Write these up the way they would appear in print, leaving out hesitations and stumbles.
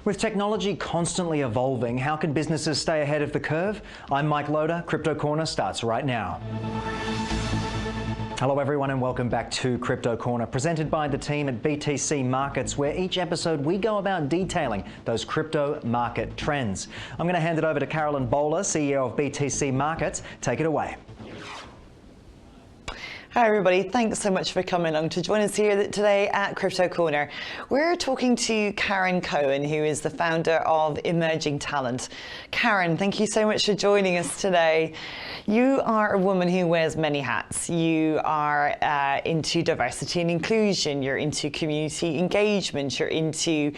With technology constantly evolving, how can businesses stay ahead of the curve? I'm Mike Loader. Crypto Corner starts right now. Hello everyone and welcome back to Crypto Corner, presented by the team at BTC Markets, where each episode we go about detailing those crypto market trends. I'm going to hand it over to Carolyn Bowler, CEO of BTC Markets. Take it away. Hi everybody, thanks so much for coming along to join us here today at Crypto Corner. We're talking to Cohen, who is the founder of Emerging Talent. Karen, thank you so much for joining us today. You are a woman who wears many hats. You are into diversity and inclusion, you're into community engagement, you're into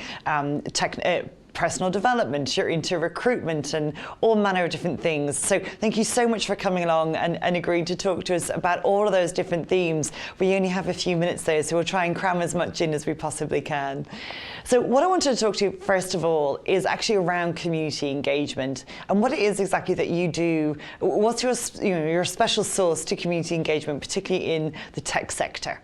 personal development, you're into recruitment and all manner of different things. So thank you so much for coming along and agreeing to talk to us about all of those different themes. We only have a few minutes though, so we'll try and cram as much in as we possibly can. So what I wanted to talk to you first of all is actually around community engagement and what it is exactly that you do. What's your special sauce to community engagement, particularly in the tech sector?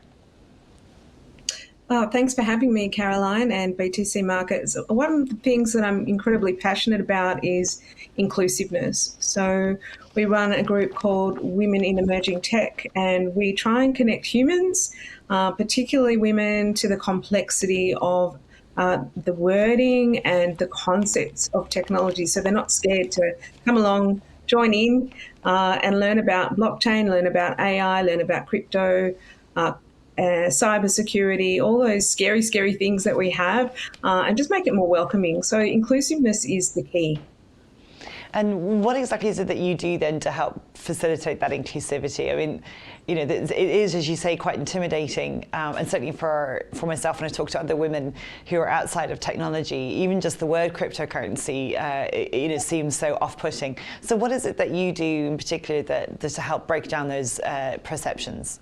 Thanks for having me, Caroline, and BTC Markets. One of the things that I'm incredibly passionate about is inclusiveness. So we run a group called Women in Emerging Tech, and we try and connect humans, particularly women, to the complexity of the wording and the concepts of technology. So they're not scared to come along, join in, and learn about blockchain, learn about AI, learn about crypto, cybersecurity, all those scary things that we have, and just make it more welcoming. So inclusiveness is the key. And what exactly is it that you do then to help facilitate that inclusivity? I mean, you know, it is, as you say, quite intimidating, and certainly for myself when I talk to other women who are outside of technology, even just the word cryptocurrency, it seems so off-putting. So what is it that you do in particular that to help break down those perceptions?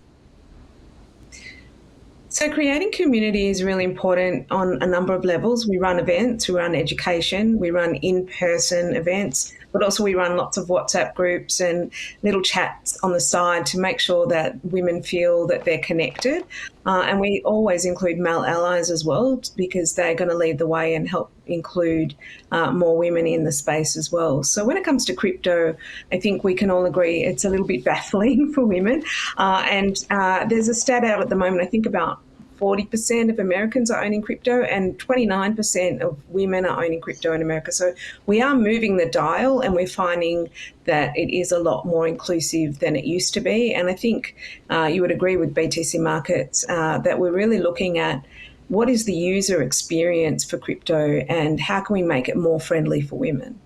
So creating community is really important on a number of levels. We run events, we run education, we run in-person events, but also we run lots of WhatsApp groups and little chats on the side to make sure that women feel that they're connected. And we always include male allies as well, because they're going to lead the way and help include more women in the space as well. So when it comes to crypto, I think we can all agree it's a little bit baffling for women. And there's a stat out at the moment, I think about 40% of Americans are owning crypto and 29% of women are owning crypto in America. So we are moving the dial and we're finding that it is a lot more inclusive than it used to be. And I think you would agree with BTC Markets that we're really looking at what is the user experience for crypto and how can we make it more friendly for women.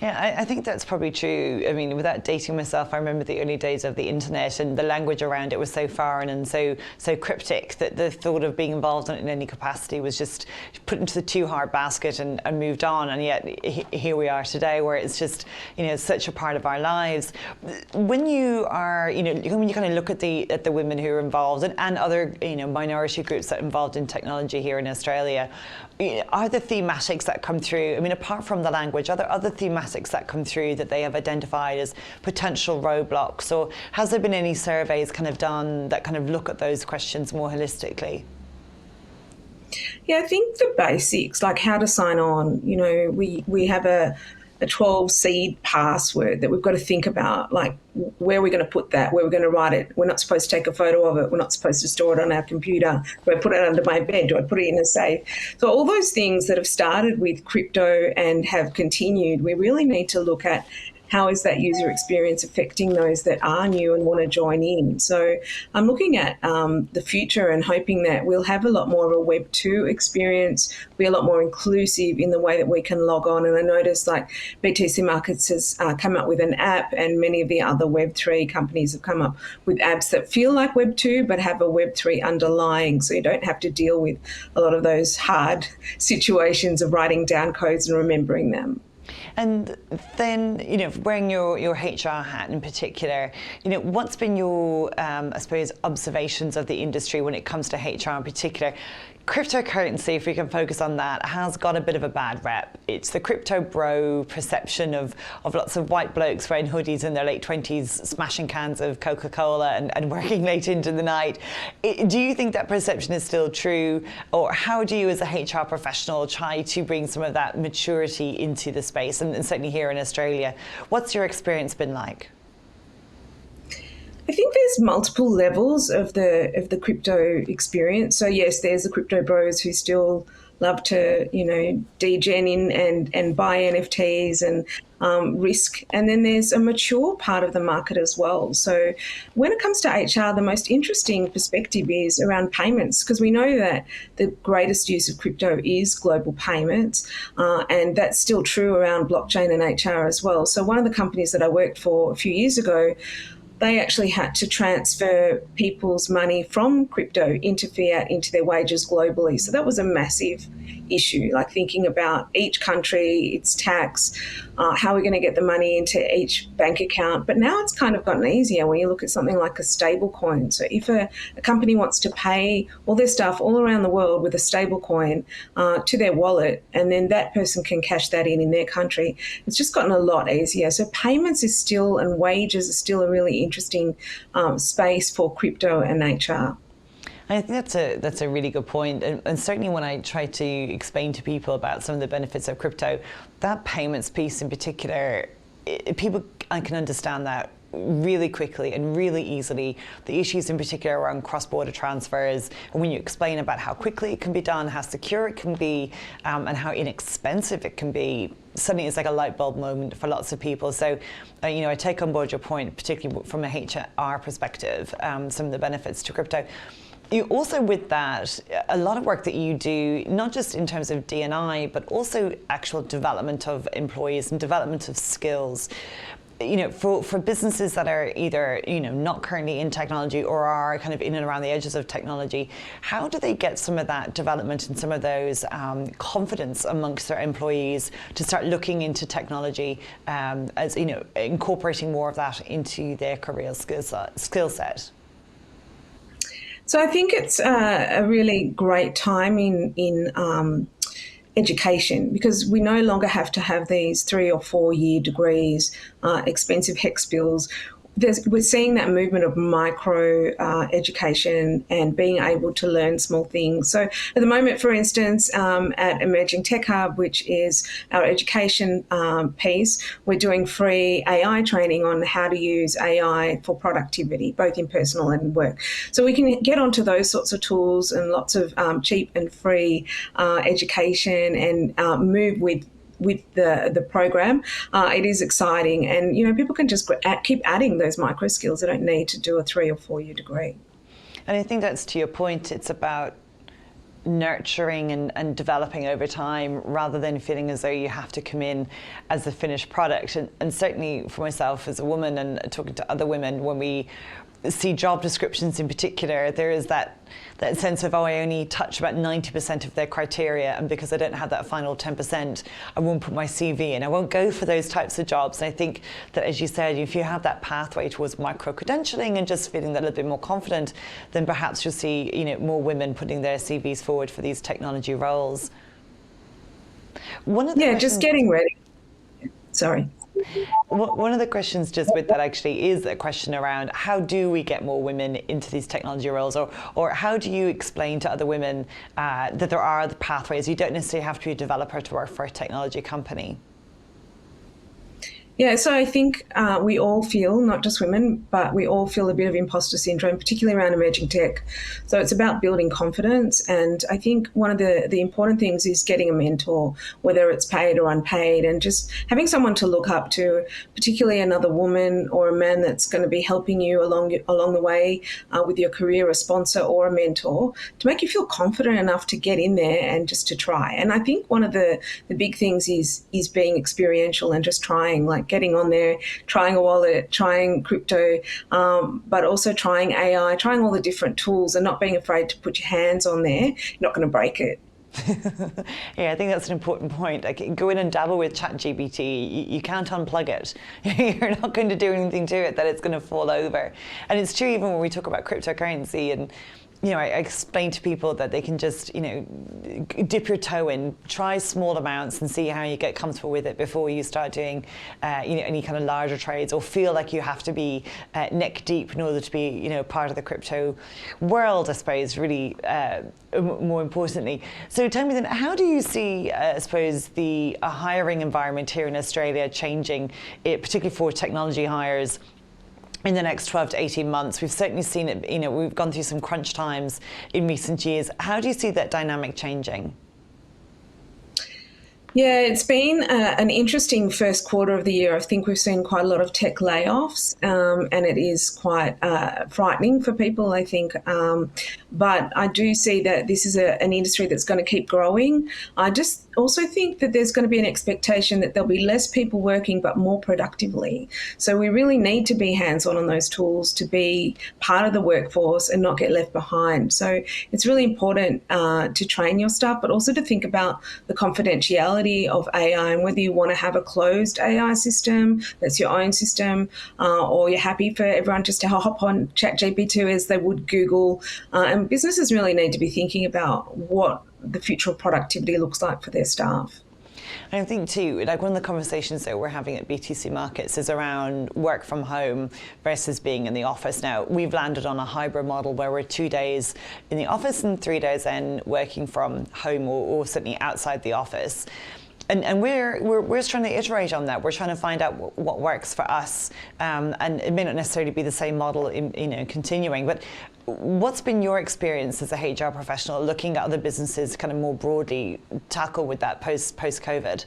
Yeah, I think that's probably true. I mean, without dating myself, I remember the early days of the internet and the language around it was so foreign and so cryptic that the thought of being involved in it in any capacity was just put into the too hard basket and moved on. And yet here we are today, where it's just, you know, such a part of our lives. When you are, you know, when you kind of look at the women who are involved and other, you know, minority groups that are involved in technology here in Australia, are the thematics that come through, I mean, apart from the language, are there other thematics that come through that they have identified as potential roadblocks? Or has there been any surveys kind of done that kind of look at those questions more holistically? Yeah, I think the basics, like how to sign on, you know, we have a 12-seed password that we've got to think about, like where we're going to put that, where we're going to write it. We're not supposed to take a photo of it. We're not supposed to store it on our computer. Do I put it under my bed? Do I put it in a safe? So all those things that have started with crypto and have continued, we really need to look at how is that user experience affecting those that are new and want to join in. So I'm looking at the future and hoping that we'll have a lot more of a Web 2 experience, be a lot more inclusive in the way that we can log on. And I noticed like BTC Markets has come up with an app, and many of the other Web 3 companies have come up with apps that feel like Web 2 but have a Web 3 underlying, so you don't have to deal with a lot of those hard situations of writing down codes and remembering them. And then, you know, wearing your HR hat in particular, you know, what's been your, I suppose, observations of the industry when it comes to HR in particular? Cryptocurrency, if we can focus on that, has got a bit of a bad rep. It's the crypto bro perception of lots of white blokes wearing hoodies in their late 20s, smashing cans of Coca-Cola and working late into the night. Do you think that perception is still true? Or how do you as a HR professional try to bring some of that maturity into the space, and certainly here in Australia? What's your experience been like? I think there's multiple levels of the crypto experience. So yes, there's the crypto bros who still love to, degen in and buy NFTs and risk. And then there's a mature part of the market as well. So when it comes to HR, the most interesting perspective is around payments, because we know that the greatest use of crypto is global payments. And that's still true around blockchain and HR as well. So one of the companies that I worked for a few years ago, they actually had to transfer people's money from crypto into fiat into their wages globally. So that was a massive issue, like thinking about each country, its tax, how we're going to get the money into each bank account. But now it's kind of gotten easier when you look at something like a stable coin. So if a company wants to pay all their stuff all around the world with a stable coin to their wallet, and then that person can cash that in their country, it's just gotten a lot easier. So payments is still, and wages is still a really interesting space for crypto and HR. I think that's a really good point. And certainly when I try to explain to people about some of the benefits of crypto, that payments piece in particular, people can understand that really quickly and really easily. The issues in particular around cross-border transfers, and when you explain about how quickly it can be done, how secure it can be, and how inexpensive it can be, suddenly it's like a light bulb moment for lots of people. So, I take on board your point, particularly from a HR perspective, some of the benefits to crypto. You also, with that, a lot of work that you do, not just in terms of D&I, but also actual development of employees and development of skills. For businesses that are either, not currently in technology or are kind of in and around the edges of technology, how do they get some of that development and some of those confidence amongst their employees to start looking into technology as, incorporating more of that into their career skill set? So I think it's a really great time in education, because we no longer have to have these 3 or 4 year degrees, expensive HECS bills. We're seeing that movement of micro education and being able to learn small things. So at the moment, for instance, at Emerging Tech Hub, which is our education piece, we're doing free AI training on how to use AI for productivity, both in personal and work. So we can get onto those sorts of tools and lots of cheap and free education and move with the program. It is exciting, and people can just keep adding those micro skills. They don't need to do a 3 or 4 year degree. And I think that's, to your point, it's about nurturing and developing over time, rather than feeling as though you have to come in as the finished product. And certainly for myself as a woman, and talking to other women, when we see job descriptions in particular, there is that sense of, I only touch about 90% of their criteria, and because I don't have that final 10%, I won't put my CV in. I won't go for those types of jobs. And I think that, as you said, if you have that pathway towards micro-credentialing and just feeling that a little bit more confident, then perhaps you'll see more women putting their CVs forward for these technology roles. Just getting ready. Sorry. One of the questions just with that actually is a question around how do we get more women into these technology roles, or how do you explain to other women that there are the pathways? You don't necessarily have to be a developer to work for a technology company. Yeah, so I think we all feel, not just women, but we all feel a bit of imposter syndrome, particularly around emerging tech. So it's about building confidence. And I think one of the important things is getting a mentor, whether it's paid or unpaid, and just having someone to look up to, particularly another woman or a man that's going to be helping you along the way with your career, a sponsor or a mentor, to make you feel confident enough to get in there and just to try. And I think one of the big things is being experiential and just trying, like getting on there, trying a wallet, trying crypto, but also trying AI, trying all the different tools and not being afraid to put your hands on there. You're not going to break it. Yeah, I think that's an important point. Like, go in and dabble with ChatGPT. You can't unplug it. You're not going to do anything to it that it's going to fall over. And it's true even when we talk about cryptocurrency and I explain to people that they can just, dip your toe in, try small amounts and see how you get comfortable with it before you start doing, any kind of larger trades, or feel like you have to be neck deep in order to be, part of the crypto world, I suppose, really, more importantly. So tell me then, how do you see, I suppose, the hiring environment here in Australia changing, particularly for technology hires, in the next 12 to 18 months? We've certainly seen it, we've gone through some crunch times in recent years. How do you see that dynamic changing? Yeah, it's been an interesting first quarter of the year. I think we've seen quite a lot of tech layoffs, and it is quite frightening for people, I think. But I do see that this is an industry that's going to keep growing. I just also think that there's going to be an expectation that there'll be less people working but more productively. So we really need to be hands-on on those tools to be part of the workforce and not get left behind. So it's really important to train your staff, but also to think about the confidentiality of AI and whether you want to have a closed AI system that's your own system, or you're happy for everyone just to hop on ChatGPT as they would Google. And businesses really need to be thinking about what the future of productivity looks like for their staff. I think too, like one of the conversations that we're having at BTC Markets is around work from home versus being in the office. Now, we've landed on a hybrid model where we're 2 days in the office and 3 days in working from home, or certainly outside the office. And we're trying to iterate on that. We're trying to find out what works for us, and it may not necessarily be the same model in continuing. But what's been your experience as a HR professional looking at other businesses kind of more broadly tackle with that post-COVID?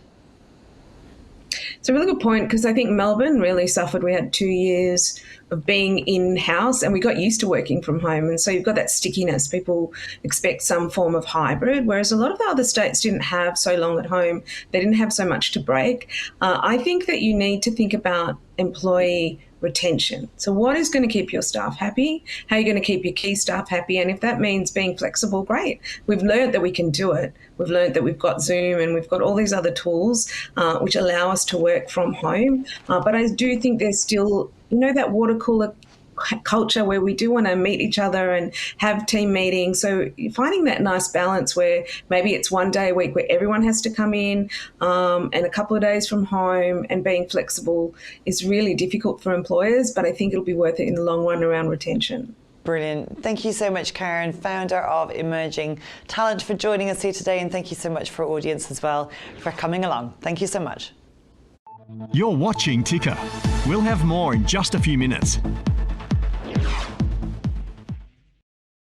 It's a really good point, because I think Melbourne really suffered. We had 2 years of being in-house and we got used to working from home. And so you've got that stickiness. People expect some form of hybrid, whereas a lot of the other states didn't have so long at home. They didn't have so much to break. I think that you need to think about employee retention. So what is going to keep your staff happy? How are you going to keep your key staff happy? And if that means being flexible, great. We've learned that we can do it. We've learned that we've got Zoom and we've got all these other tools which allow us to work from home. But I do think there's still, that water cooler culture where we do want to meet each other and have team meetings. So finding that nice balance where maybe it's 1 day a week where everyone has to come in, and a couple of days from home, and being flexible is really difficult for employers, but I think it'll be worth it in the long run around retention. Brilliant. Thank you so much, Karen, founder of Emerging Talent, for joining us here today. And thank you so much for our audience as well for coming along. Thank you so much. You're watching Ticker. We'll have more in just a few minutes.